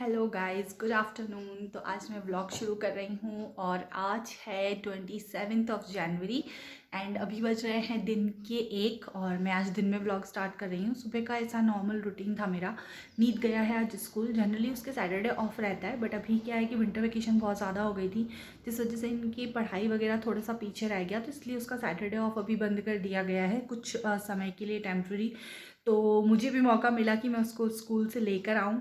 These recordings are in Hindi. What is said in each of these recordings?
Hello guys, good afternoon. तो आज मैं व्लॉग शुरू कर रही हूँ और आज है 27 जनवरी एंड अभी बज रहे हैं दिन के 1 और मैं आज दिन में व्लॉग स्टार्ट कर रही हूँ। सुबह का ऐसा नॉर्मल रूटीन था मेरा। नीत गया है आज स्कूल। जनरली उसके सैटरडे ऑफ रहता है, बट अभी क्या है कि विंटर वेकेशन बहुत ज़्यादा हो गई थी, जिस वजह से इनकी पढ़ाई वगैरह थोड़ा सा पीछे रह गया, तो इसलिए उसका सैटरडे ऑफ अभी बंद कर दिया गया है कुछ समय के लिए, टेम्प्रेरी। तो मुझे भी मौका मिला कि मैं उसको स्कूल से लेकर आऊँ।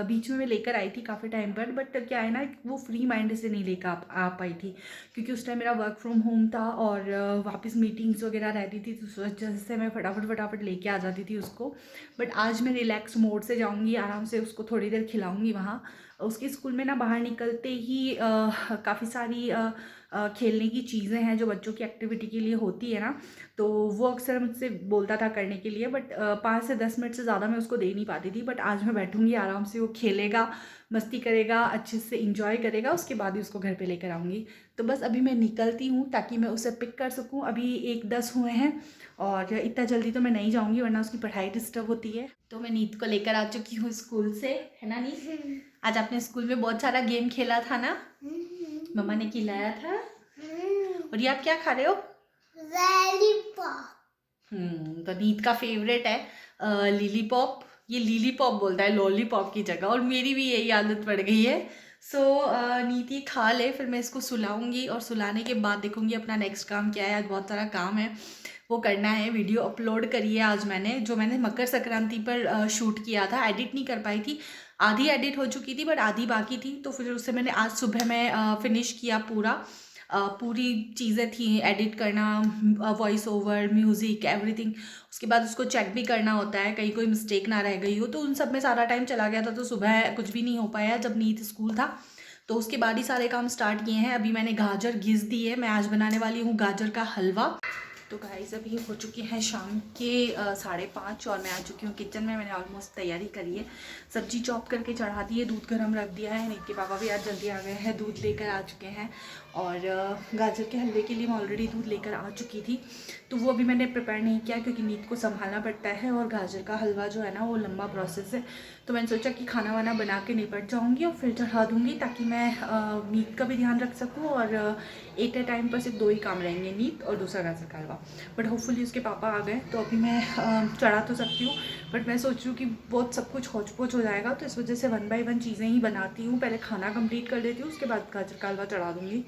बीच में मैं लेकर आई थी काफ़ी टाइम पर, बट क्या है ना, वो फ्री माइंड से नहीं लेकर आ पाई थी, क्योंकि उस टाइम मेरा वर्क फ्रॉम होम था और वापस मीटिंग्स वगैरह रहती थी, तो उस वजह से मैं फटाफट लेके आ जाती थी उसको। बट आज मैं रिलैक्स मोड से जाऊँगी, आराम से उसको थोड़ी देर खिलाऊँगी वहाँ। उसके स्कूल में ना बाहर निकलते ही काफ़ी सारी खेलने की चीज़ें हैं जो बच्चों की एक्टिविटी के लिए होती है ना, तो वो अक्सर मुझसे बोलता था करने के लिए, बट 5 से 10 मिनट से ज़्यादा मैं उसको दे नहीं पाती थी। बट आज मैं बैठूंगी आराम से, वो खेलेगा, मस्ती करेगा, अच्छे से इंजॉय करेगा, उसके बाद ही उसको घर पे लेकर आऊँगी। तो बस अभी मैं निकलती हूँ ताकि मैं उसे पिक कर सकूँ। अभी 1:10 हुए हैं और इतना जल्दी तो मैं नहीं जाऊँगी वरना उसकी पढ़ाई डिस्टर्ब होती है। तो मैं नीत को लेकर आ चुकी हूँ स्कूल से, है ना नीत? आज आपने स्कूल में बहुत सारा गेम खेला था ना, मम्मा ने खिलाया था। और ये आप क्या खा रहे हो? लॉलीपॉप। तो नीत का फेवरेट है लिली पॉप। ये लिली पॉप बोलता है लॉलीपॉप की जगह, और मेरी भी यही आदत पड़ गई है। सो नीत ये खा ले, फिर मैं इसको सुलाऊंगी और सुलाने के बाद देखूंगी अपना नेक्स्ट काम क्या है। आज बहुत सारा काम है, वो करना है। वीडियो अपलोड करी है आज मैंने, जो मैंने मकर संक्रांति पर शूट किया था। एडिट नहीं कर पाई थी, आधी एडिट हो चुकी थी बट आधी बाकी थी, तो फिर उससे मैंने आज सुबह में फिनिश किया पूरा। पूरी चीज़ें थी एडिट करना, वॉइस ओवर, म्यूज़िक, एवरीथिंग। उसके बाद उसको चेक भी करना होता है कहीं कोई मिस्टेक ना रह गई हो, तो उन सब में सारा टाइम चला गया था। तो सुबह कुछ भी नहीं हो पाया जब नीत स्कूल था, तो उसके बाद ही सारे काम स्टार्ट किए हैं। अभी मैंने गाजर घिस दी है, मैं आज बनाने वाली हूँ गाजर का हलवा। तो गाइस अभी हो चुके हैं शाम के 5:30 और मैं आ चुकी हूँ किचन में। मैंने ऑलमोस्ट तैयारी करी है, सब्जी चॉप करके चढ़ा दी है, दूध गर्म रख दिया है। नीत के पापा भी आज जल्दी आ गए हैं, दूध लेकर आ चुके हैं। और गाजर के हलवे के लिए मैं ऑलरेडी दूध लेकर आ चुकी थी, तो वो अभी मैंने प्रिपेयर नहीं किया क्योंकि नीत को संभालना पड़ता है और गाजर का हलवा जो है ना वो लंबा प्रोसेस है। तो मैंने सोचा कि खाना वाना बना के निपट जाऊँगी और फिर चढ़ा दूँगी, ताकि मैं नीत का भी ध्यान रख सकूँ। और एक टाइम पर सिर्फ 2 ही काम रहेंगे, नीत और दूसरा गाजर का हलवा। बट होपफुली उसके पापा आ गए तो अभी मैं चढ़ा तो सकती हूँ, बट मैं सोच रही हूँ कि बहुत सब कुछ होच पोच हो जाएगा, तो इस वजह से 1 बाय 1 चीज़ें ही बनाती हूँ। पहले खाना कंप्लीट कर लेती हूँ, उसके बाद गाजर का हलवा चढ़ा दूँगी।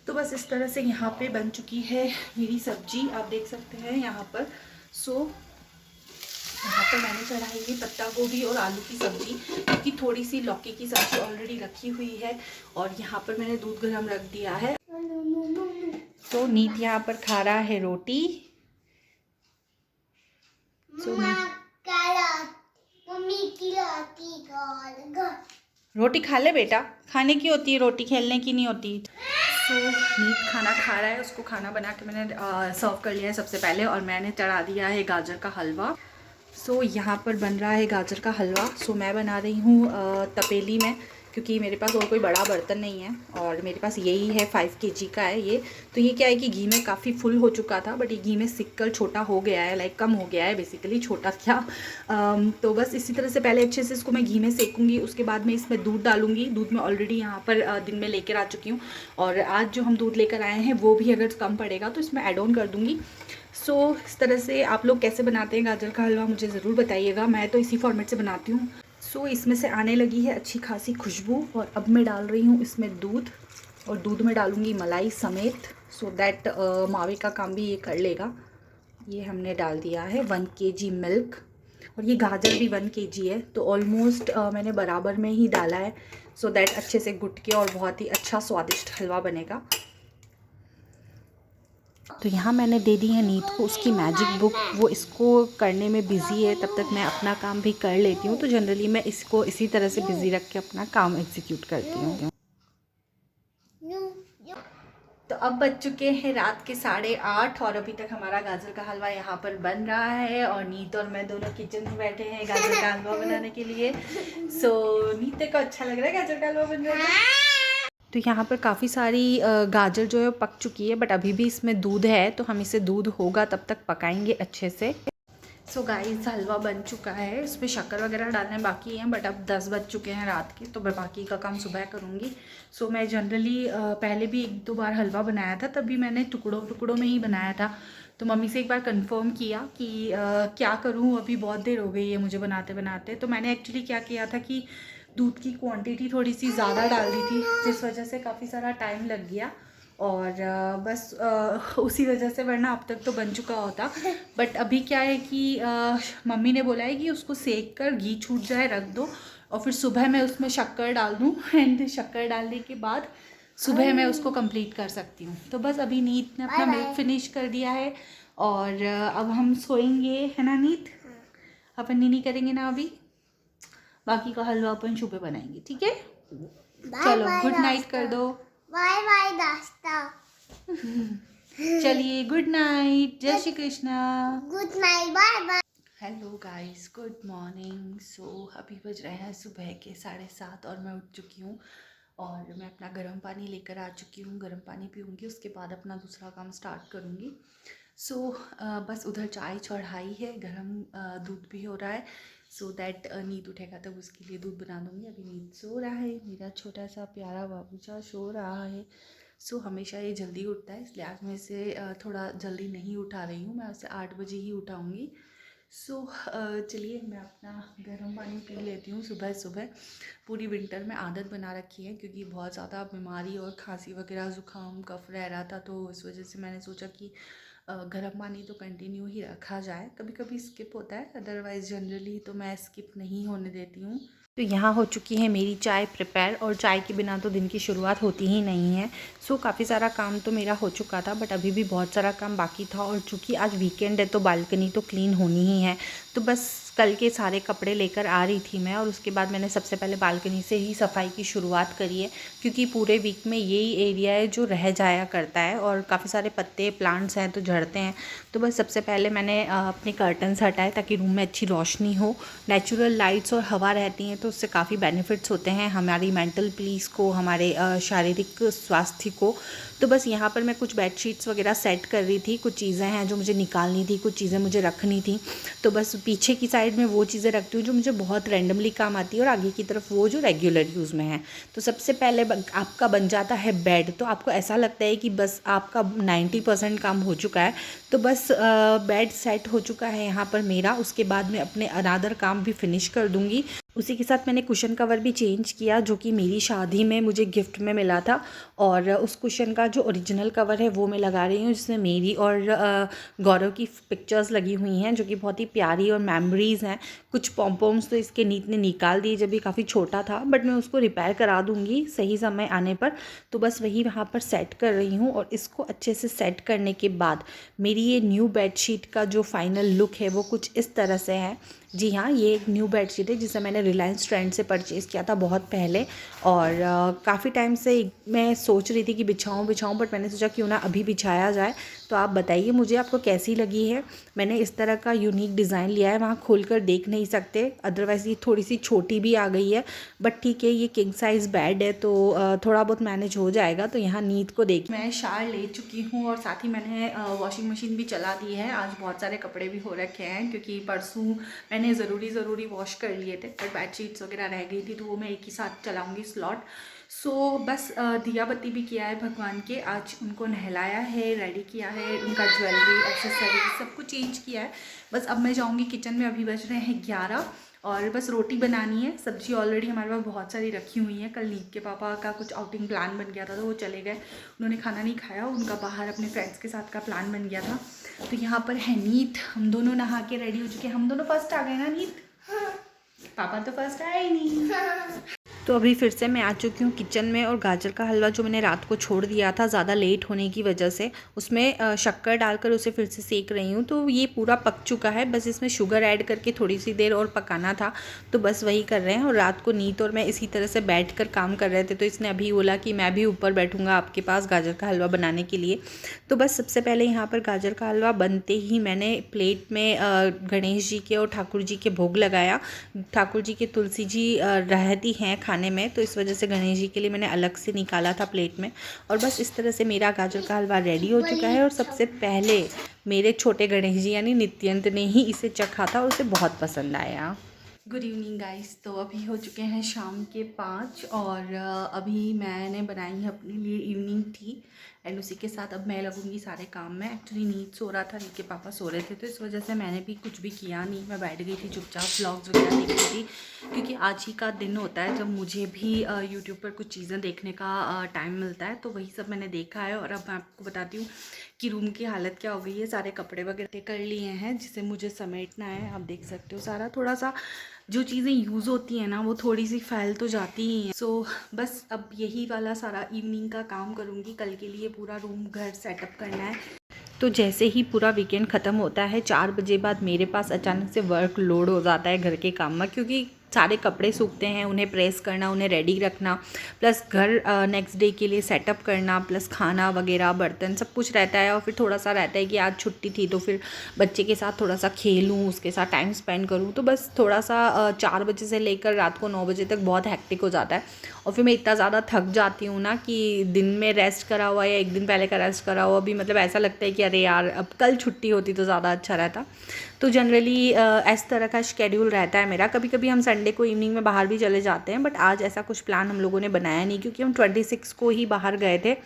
तो बस इस तरह से यहाँ पे बन चुकी है मेरी सब्जी, आप देख सकते हैं यहाँ पर। यहाँ पर मैंने चढ़ाई है पत्ता गोभी और आलू की सब्ज़ी, क्योंकि थोड़ी सी लौकी की सब्ज़ी ऑलरेडी रखी हुई है। और यहाँ पर मैंने दूध गर्म रख दिया है। तो नीत यहाँ पर खा रहा है रोटी। रोटी खा ले बेटा, खाने की होती है रोटी, खेलने की नहीं होती। नीत खाना खा रहा है, उसको खाना बना के मैंने सर्व कर लिया है सबसे पहले, और मैंने चढ़ा दिया है गाजर का हलवा। यहाँ पर बन रहा है गाजर का हलवा। मैं बना रही हूँ तपेली में, क्योंकि मेरे पास और कोई बड़ा बर्तन नहीं है और मेरे पास यही है, 5 kg का है ये। तो ये क्या है कि घी में काफ़ी फुल हो चुका था, बट ये घी में सिककर छोटा हो गया है, लाइक कम हो गया है बेसिकली, छोटा क्या। तो बस इसी तरह से पहले अच्छे से इसको मैं घी में सेकूँगी, उसके बाद मैं इसमें दूध डालूँगी। दूध में ऑलरेडी यहाँ पर दिन में लेकर आ चुकी हूँ, और आज जो हम दूध लेकर आए हैं वो भी अगर कम पड़ेगा तो इसमें ऐड ऑन कर दूँगी। इस तरह से आप लोग कैसे बनाते हैं गाजर का हलवा मुझे ज़रूर बताइएगा, मैं तो इसी फॉर्मेट से बनाती हूँ। इसमें से आने लगी है अच्छी खासी खुशबू, और अब मैं डाल रही हूँ इसमें दूध, और दूध में डालूँगी मलाई समेत, सो दैट मावे का काम भी ये कर लेगा। ये हमने डाल दिया है 1 kg मिल्क, और ये गाजर भी 1 kg है, तो ऑलमोस्ट मैंने बराबर में ही डाला है, सो दैट अच्छे से गुट के और बहुत ही अच्छा स्वादिष्ट हलवा बनेगा। तो यहाँ मैंने दे दी है नीत को उसकी मैजिक बुक, वो इसको करने में बिज़ी है, तब तक मैं अपना काम भी कर लेती हूँ। तो जनरली मैं इसको इसी तरह से बिज़ी रख के अपना काम एग्जीक्यूट करती हूँ। तो अब बज चुके हैं रात के 8:30 और अभी तक हमारा गाजर का हलवा यहाँ पर बन रहा है, और नीत और मैं दोनों किचन में बैठे हैं गाजर का हलवा बनाने के लिए। नीत को अच्छा लग रहा है गाजर का हलवा बन रहा है। तो यहाँ पर काफ़ी सारी गाजर जो है पक चुकी है, बट अभी भी इसमें दूध है, तो हम इसे दूध होगा तब तक पकाएंगे अच्छे से। सो गाइस हलवा बन चुका है, इसमें शक्कर वगैरह डालने बाकी हैं, बट अब 10 बज चुके हैं रात के, तो मैं बाकी का काम सुबह करूँगी। सो मैं जनरली पहले भी 1-2 बार हलवा बनाया था, तभी मैंने टुकड़ों टुकड़ों में ही बनाया था। तो मम्मी से एक बार कंफर्म किया कि क्या करूँ, अभी बहुत देर हो गई है मुझे बनाते बनाते। तो मैंने एक्चुअली क्या किया था कि दूध की क्वांटिटी थोड़ी सी ज़्यादा डाल दी थी, जिस वजह से काफ़ी सारा टाइम लग गया। और बस उसी वजह से, वरना अब तक तो बन चुका होता। बट अभी क्या है कि मम्मी ने बोला है कि उसको सेक कर घी छूट जाए रख दो, और फिर सुबह मैं उसमें शक्कर डाल दूँ एंड शक्कर डालने के बाद सुबह मैं उसको कंप्लीट कर सकती हूँ। तो बस अभी नीत ने अपना मिल्क फिनिश कर दिया है और अब हम सोएंगे, है ना नीत? अपन नीनी करेंगे ना अभी, बाकी का हलवा अपन सुबह बनाएंगे, ठीक है? चलो गुड नाइट कर दो। बाय बाय नाश्ता। चलिए गुड नाइट, जय Shri Krishna. Good night, bye bye. Hello guys, good morning. So अभी बज रहे हैं सुबह के 7:30 और मैं उठ चुकी हूँ और मैं अपना गर्म पानी लेकर आ चुकी हूँ। गर्म पानी पीऊँगी, उसके बाद अपना दूसरा काम स्टार्ट करूँगी। सो बस उधर चाय चढ़ाई है, गर्म दूध भी हो रहा है, सो दैट नींद उठेगा तब उसके लिए दूध बना दूँगी। अभी नींद सो रहा है, मेरा छोटा सा प्यारा बाबूचा सो रहा है। सो हमेशा ये जल्दी उठता है, इसलिए आज मैं इसे थोड़ा जल्दी नहीं उठा रही हूँ, मैं उसे 8 बजे ही उठाऊँगी। सो चलिए मैं अपना गर्म पानी पी लेती हूँ सुबह सुबह। पूरी विंटर में आदत बना रखी है, क्योंकि बहुत ज़्यादा बीमारी और खांसी वगैरह ज़ुकाम कफ रह रहा था, तो इस वजह से मैंने सोचा कि गर्म पानी तो कंटिन्यू ही रखा जाए। कभी कभी स्किप होता है, अदरवाइज़ जनरली तो मैं स्किप नहीं होने देती हूँ। तो यहाँ हो चुकी है मेरी चाय प्रिपेयर, और चाय के बिना तो दिन की शुरुआत होती ही नहीं है। सो काफ़ी सारा काम तो मेरा हो चुका था, बट अभी भी बहुत सारा काम बाकी था, और चूँकि आज वीकेंड है तो बालकनी तो क्लीन होनी ही है। तो बस कल के सारे कपड़े लेकर आ रही थी मैं, और उसके बाद मैंने सबसे पहले बालकनी से ही सफाई की शुरुआत करी है, क्योंकि पूरे वीक में यही एरिया है जो रह जाया करता है, और काफ़ी सारे पत्ते प्लांट्स हैं तो झड़ते हैं। तो बस सबसे पहले मैंने अपने कर्टन्स हटाए, ताकि रूम में अच्छी रोशनी हो। नेचुरल लाइट्स और हवा रहती हैं तो उससे काफ़ी बेनिफिट्स होते हैं हमारी मेंटल पीस को, हमारे शारीरिक स्वास्थ्य को। तो बस यहाँ पर मैं कुछ बेडशीट्स वगैरह सेट कर रही थी, कुछ चीज़ें हैं जो मुझे निकालनी थी, कुछ चीज़ें मुझे रखनी थी। तो बस पीछे की साइड में वो चीज़ें रखती हूँ जो मुझे बहुत रैंडमली काम आती है, और आगे की तरफ वो जो रेगुलर यूज़ में है। तो सबसे पहले आपका बन जाता है बेड, तो आपको ऐसा लगता है कि बस आपका 90% काम हो चुका है। तो बस बेड सेट हो चुका है यहाँ पर मेरा, उसके बाद मैं अपने अनादर काम भी फिनिश कर दूँगी। उसी के साथ मैंने कुशन कवर भी चेंज किया, जो कि मेरी शादी में मुझे गिफ्ट में मिला था, और उस कुशन का जो ओरिजिनल कवर है वो मैं लगा रही हूँ, जिसमें मेरी और गौरव की पिक्चर्स लगी हुई हैं, जो कि बहुत ही प्यारी और मेमोरीज़ हैं। कुछ पॉम्पॉम्स तो इसके नीत ने निकाल दिए जब ये काफ़ी छोटा था, बट मैं उसको रिपेयर करा दूँगी सही समय आने पर। तो बस वही वहाँ पर सेट कर रही हूँ, और इसको अच्छे से सेट करने के बाद मेरी ये न्यू बेडशीट का जो फाइनल लुक है वो कुछ इस तरह से है। जी हाँ, ये एक न्यू बेडशीट है जिसे मैंने रिलायंस ट्रेंड से परचेज़ किया था बहुत पहले, और काफ़ी टाइम से मैं सोच रही थी कि बिछाऊँ, बट मैंने सोचा क्यों ना अभी बिछाया जाए। तो आप बताइए मुझे आपको कैसी लगी है। मैंने इस तरह का यूनिक डिज़ाइन लिया है, वहाँ खोलकर देख नहीं सकते, अदरवाइज़ ये थोड़ी सी छोटी भी आ गई है, बट ठीक है, ये किंग साइज़ बेड है तो थोड़ा बहुत मैनेज हो जाएगा। तो यहाँ नींद को देख मैं शार ले चुकी हूँ, और साथ ही मैंने वॉशिंग मशीन भी चला दी है। आज बहुत सारे कपड़े भी हो रखे हैं, क्योंकि परसों मैंने ज़रूरी वॉश कर लिए थे, बट बेडशीट्स वगैरह रह गई थी, तो वो मैं एक ही साथ चलाऊँगी स्लॉट। सो बस दिया बत्ती भी किया है भगवान के, आज उनको नहलाया है, रेडी किया है, उनका ज्वेलरी एक्सेसरी सब कुछ चेंज किया है। बस अब मैं जाऊँगी किचन में, अभी बज रहे हैं 11, और बस रोटी बनानी है। सब्जी ऑलरेडी हमारे पास बहुत सारी रखी हुई है, कल नीत के पापा का कुछ आउटिंग प्लान बन गया था तो वो चले गए, उन्होंने खाना नहीं खाया, उनका बाहर अपने फ्रेंड्स के साथ का प्लान बन गया था। तो यहाँ पर है नीत, हम दोनों नहा के रेडी हो चुके हैं। हम दोनों फर्स्ट आ गए ना नीत? पापा तो फर्स्ट आए ही नहीं। तो अभी फिर से मैं आ चुकी हूँ किचन में, और गाजर का हलवा जो मैंने रात को छोड़ दिया था ज़्यादा लेट होने की वजह से, उसमें शक्कर डालकर उसे फिर से सेक रही हूँ। तो ये पूरा पक चुका है, बस इसमें शुगर ऐड करके थोड़ी सी देर और पकाना था, तो बस वही कर रहे हैं। और रात को नीत और मैं इसी तरह से बैठ कर काम कर रहे थे, तो इसने अभी बोला कि मैं भी ऊपर बैठूँगा आपके पास गाजर का हलवा बनाने के लिए। तो बस सबसे पहले यहाँ पर गाजर का हलवा बनते ही मैंने प्लेट में गणेश जी के और ठाकुर जी के भोग लगाया। ठाकुर जी के तुलसी जी रहती हैं खाने में, तो इस वजह से गणेश जी के लिए मैंने अलग से निकाला था प्लेट में। और बस इस तरह से मेरा गाजर का हलवा रेडी हो चुका है। और सबसे पहले मेरे छोटे गणेश जी यानी नित्यंत ने ही इसे चखा था और उसे बहुत पसंद आया। Good evening guys. तो अभी हो चुके हैं शाम के 5 और अभी मैंने बनाई है अपने लिए इवनिंग टी एंड उसी के साथ अब मैं लगूंगी सारे काम में। एक्चुअली नींद सो रहा था, नींद के पापा सो रहे थे, तो इस वजह से मैंने भी कुछ भी किया नहीं। मैं बैठ गई थी चुपचाप व्लॉग्स वगैरह देख रही थी, क्योंकि आज ही का दिन होता है जब मुझे भी यूट्यूब पर कुछ चीज़ें देखने का टाइम मिलता है, तो वही सब मैंने देखा है। और अब मैं आपको बताती हूँ कि रूम की हालत क्या हो गई है। सारे कपड़े वगैरह कर लिए हैं जिसे मुझे समेटना है। आप देख सकते हो सारा थोड़ा सा जो चीज़ें यूज़ होती हैं ना वो थोड़ी सी फैल तो जाती ही हैं। सो बस अब यही वाला सारा इवनिंग का काम करूँगी। कल के लिए पूरा रूम घर सेटअप करना है। तो जैसे ही पूरा वीकेंड ख़त्म होता है 4 बजे बाद मेरे पास अचानक से वर्क लोड हो जाता है घर के काम में, क्योंकि सारे कपड़े सूखते हैं, उन्हें प्रेस करना, उन्हें रेडी रखना, प्लस घर नेक्स्ट डे के लिए सेटअप करना, प्लस खाना वगैरह बर्तन सब कुछ रहता है। और फिर थोड़ा सा रहता है कि आज छुट्टी थी तो फिर बच्चे के साथ थोड़ा सा खेलूँ, उसके साथ टाइम स्पेंड करूँ। तो बस थोड़ा सा 4 बजे से लेकर रात को 9 बजे तक बहुत हेक्टिक हो जाता है। और फिर मैं इतना ज़्यादा थक जाती हूँ ना कि दिन में रेस्ट करा हुआ या एक दिन पहले का रेस्ट करा हुआ भी मतलब ऐसा लगता है कि अरे यार अब कल छुट्टी होती तो ज़्यादा अच्छा रहता। तो जनरली इस तरह का शेड्यूल रहता है मेरा। कभी कभी हम संडे को इवनिंग में बाहर भी चले जाते हैं, बट आज ऐसा कुछ प्लान हम लोगों ने बनाया नहीं, क्योंकि हम 26 को ही बाहर गए थे।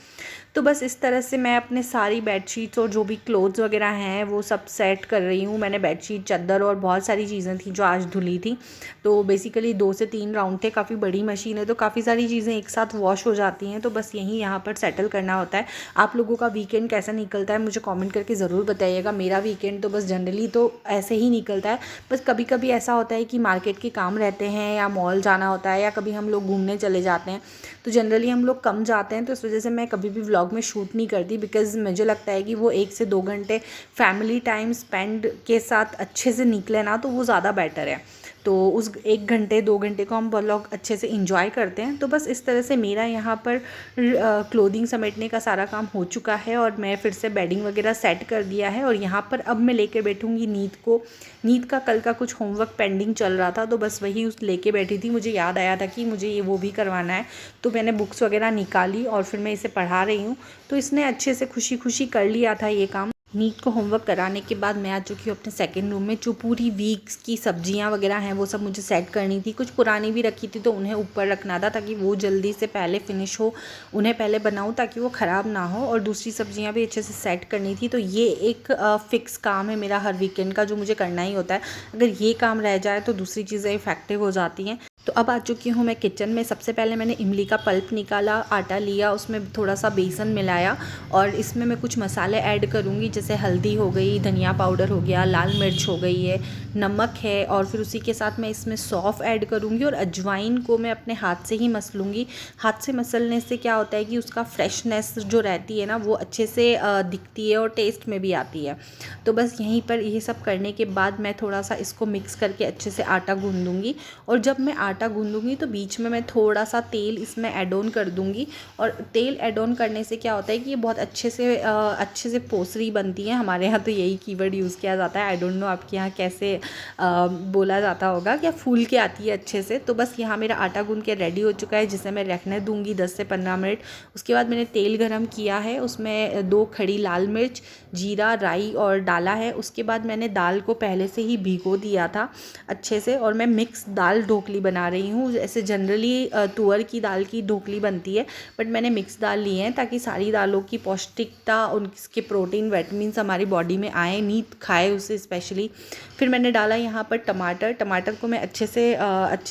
तो बस इस तरह से मैं अपने सारी बेडशीट्स और जो भी क्लोथ्स वगैरह हैं वो सब सेट कर रही हूँ। मैंने बेडशीट, चादर और बहुत सारी चीज़ें थी जो आज धुली थी। तो बेसिकली 2 से 3 राउंड थे। काफ़ी बड़ी मशीन है तो काफ़ी सारी चीज़ें एक साथ वॉश हो जाती हैं। तो बस यहीं यहाँ पर सेटल करना होता है। आप लोगों का वीकेंड कैसा निकलता है मुझे कमेंट करके ज़रूर बताइएगा। मेरा वीकेंड तो बस जनरली तो ऐसे ही निकलता है। बस कभी कभी ऐसा होता है कि मार्केट के काम रहते हैं या मॉल जाना होता है या कभी हम लोग घूमने चले जाते हैं। तो जनरली हम लोग कम जाते हैं, तो इस वजह से मैं कभी भी व्लॉग में शूट नहीं करती, बिकॉज़ मुझे लगता है कि वो 1 से 2 घंटे फैमिली टाइम स्पेंड के साथ अच्छे से निकले ना तो वो ज़्यादा बेटर है। तो उस 1 घंटे 2 घंटे को हम व्लॉग अच्छे से इंजॉय करते हैं। तो बस इस तरह से मेरा यहाँ पर क्लोथिंग समेटने का सारा काम हो चुका है और मैं फिर से बेडिंग वगैरह सेट कर दिया है। और यहाँ पर अब मैं लेके बैठूँगी नींद को। नींद का कल का कुछ होमवर्क पेंडिंग चल रहा था, तो बस वही उस लेके बैठी थी। मुझे याद आया था कि मुझे ये वो भी करवाना है, तो मैंने बुक्स वगैरह निकाली और फिर मैं इसे पढ़ा रही हूँ। तो इसने अच्छे से खुशी खुशी कर लिया था ये काम। नीट को होमवर्क कराने के बाद मैं आ चुकी हूँ अपने सेकंड रूम में। जो पूरी वीक्स की सब्जियां वगैरह हैं वो सब मुझे सेट करनी थी। कुछ पुरानी भी रखी थी तो उन्हें ऊपर रखना था ताकि वो जल्दी से पहले फिनिश हो, उन्हें पहले बनाऊँ ताकि वो ख़राब ना हो। और दूसरी सब्जियां भी अच्छे से सेट करनी थी। तो ये एक फ़िक्स काम है मेरा हर वीकेंड का, जो मुझे करना ही होता है। अगर ये काम रह जाए तो दूसरी चीज़ें इफेक्टिव हो जाती हैं। तो अब आ चुकी हूँ मैं किचन में। सबसे पहले मैंने इमली का पल्प निकाला, आटा लिया, उसमें थोड़ा सा बेसन मिलाया और इसमें मैं कुछ मसाले ऐड करूँगी, जैसे हल्दी हो गई, धनिया पाउडर हो गया, लाल मिर्च हो गई है, नमक है, और फिर उसी के साथ मैं इसमें सौंफ ऐड करूँगी। और अजवाइन को मैं अपने हाथ से ही मसलूँगी। हाथ से मसलने से क्या होता है कि उसका फ्रेशनेस जो रहती है ना वो अच्छे से दिखती है और टेस्ट में भी आती है। तो बस यहीं पर ये सब करने के बाद मैं थोड़ा सा इसको मिक्स करके अच्छे से आटा गूँधूँगी। और जब मैं आटा गूँधूँगी तो बीच में मैं थोड़ा सा तेल इसमें ऐड ऑन कर दूँगी। और तेल ऐड ऑन करने से क्या होता है कि ये बहुत अच्छे से पोसरी बनती है। हमारे यहाँ तो यही कीवर्ड यूज़ किया जाता है। आई डोंट नो आपके यहाँ कैसे बोला जाता होगा, क्या फूल के आती है अच्छे से। तो बस यहाँ मेरा आटा गूँध के रेडी हो चुका है, जिसे मैं रखने दूँगी 10 से 15 मिनट। उसके बाद मैंने तेल गरम किया है, उसमें 2 खड़ी लाल मिर्च, जीरा, राई और डाला है। उसके बाद मैंने दाल को पहले से ही भिगो दिया था अच्छे से, और मैं मिक्स दाल ढोकली बना रही हूँ। ऐसे जनरली तुअर की दाल की ढोकली बनती है, बट मैंने मिक्स दाल ली है ताकि सारी दालों की पौष्टिकता, उनके प्रोटीन, विटामिन्स हमारी बॉडी में आए, नींद खाए उसे स्पेशली। फिर मैंने डाला यहाँ पर टमाटर को मैं अच्छे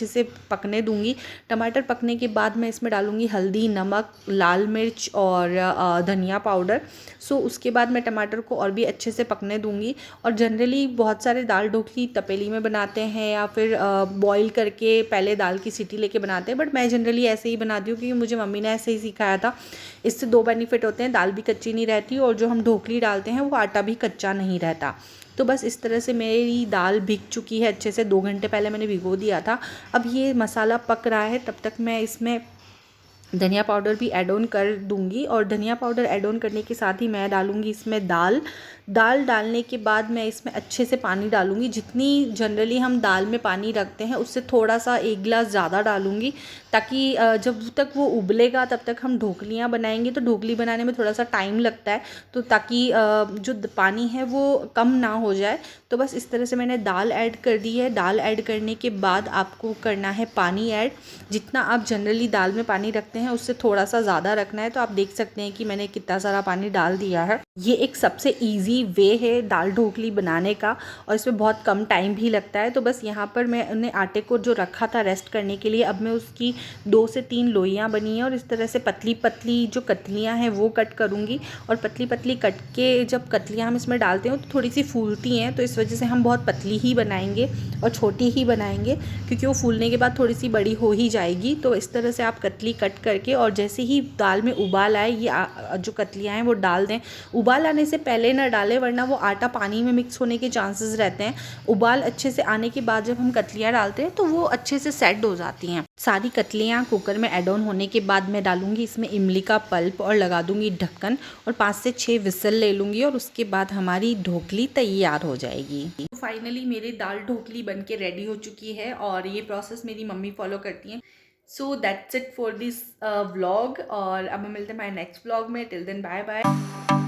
से पकने दूँगी। टमाटर पकने के बाद मैं इसमें डालूँगी हल्दी, नमक, लाल मिर्च और धनिया पाउडर। सो उसके बाद मैं टमाटर को और भी अच्छे से पकने दूँगी। और जनरली बहुत सारे दाल ढोकली तपेली में बनाते हैं या फिर बॉईल करके पहले दाल की सीटी लेके बनाते हैं, बट मैं जनरली ऐसे ही बनाती हूँ क्योंकि मुझे मम्मी ने ऐसे ही सिखाया था। इससे 2 बेनिफिट होते हैं, दाल भी कच्ची नहीं रहती और जो हम ढोकली डालते हैं वो आटा भी कच्चा नहीं रहता। तो बस इस तरह से मेरी दाल भीग चुकी है अच्छे से। 2 घंटे पहले मैंने भिगो दिया था। अब ये मसाला पक रहा है, तब तक मैं इसमें धनिया पाउडर भी ऐड ऑन कर दूंगी। और धनिया पाउडर ऐड ऑन करने के साथ ही मैं डालूंगी इसमें दाल डालने के बाद मैं इसमें अच्छे से पानी डालूंगी। जितनी जनरली हम दाल में पानी रखते हैं उससे थोड़ा सा 1 गिलास ज़्यादा डालूंगी, ताकि जब तक वो उबलेगा तब तक हम ढोकलियाँ बनाएंगे। तो ढोकली बनाने में थोड़ा सा टाइम लगता है, तो ताकि जो पानी है वो कम ना हो जाए। तो बस इस तरह से मैंने दाल ऐड कर दी है। दाल ऐड करने के बाद आपको करना है पानी ऐड। जितना आप जनरली दाल में पानी रखते हैं उससे थोड़ा सा ज़्यादा रखना है। तो आप देख सकते हैं कि मैंने कितना सारा पानी डाल दिया है। ये एक सबसे इजी वे है दाल ढोकली बनाने का, और इसमें बहुत कम टाइम भी लगता है। तो बस यहाँ पर मैंने आटे को जो रखा था रेस्ट करने के लिए, अब मैं उसकी 2 से 3 लोइयाँ बनी हैं और इस तरह से पतली पतली जो कतलियाँ हैं वो कट करूँगी। और पतली पतली कट के जब कतलियाँ हम इसमें डालते हैं तो थोड़ी सी फूलती हैं, तो इस वजह से हम बहुत पतली ही बनाएंगे और छोटी ही बनाएंगे, क्योंकि वो फूलने के बाद थोड़ी सी बड़ी हो ही जाएगी। तो इस तरह से आप कतली कट करके और जैसे ही दाल में उबाल आए ये जो कतलियाँ हैं वो डाल दें। उबाल आने से पहले ना डालें, वरना वो आटा पानी में मिक्स होने के चांसेस रहते हैं। उबाल अच्छे से आने के बाद जब हम कतलियाँ डालते हैं तो वो अच्छे से सेट हो जाती हैं। सारी कतलियाँ कुकर में ऐड ऑन होने के बाद मैं डालूंगी इसमें इमली का पल्प और लगा दूंगी ढक्कन, और 5 से 6 विसल ले लूँगी, और उसके बाद हमारी ढोकली तैयार हो जाएगी। तो फाइनली मेरी दाल ढोकली बन के रेडी हो चुकी है, और ये प्रोसेस मेरी मम्मी फॉलो करती हैं। So that's it for this vlog, और अब हम मिलते हैं हमारे नेक्स्ट व्लॉग में। Till then bye bye.